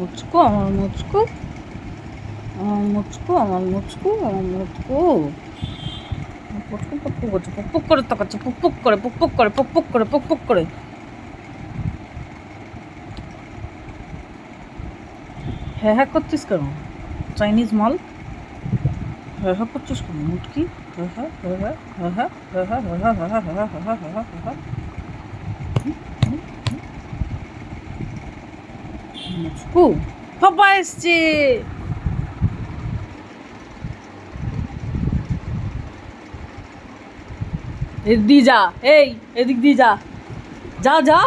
মুচকু, আমার মুচকু, আমার মুচকু, আমার মুচকু, আমার মুচকু। পুচকু পুকপুক করছে, পুকপুক করে তাকাচ্ছে, পুকপুক করে, পুকপুক করে, পুকপুক করে, পুকপুক করে। হ্যাঁ হ্যাঁ করছিস কেন চাইনিজ মাল? হ্যাঁ হ্যাঁ করছিস কেন মুটকি? হ্যাঁ হ্যাঁ হ্যাঁ হ্যাঁ হ্যাঁ হ্যাঁ হ্যাঁ হ্যাঁ হ্যাঁ হ্যাঁ হ্যাঁ হ্যাঁ হ্যাঁ হ্যাঁ হ্যাঁ হ্যাঁ। মুচকু পাপা এসছে। এদিক দিয়ে যা, এই এদিক দিয়ে যা, যা যা।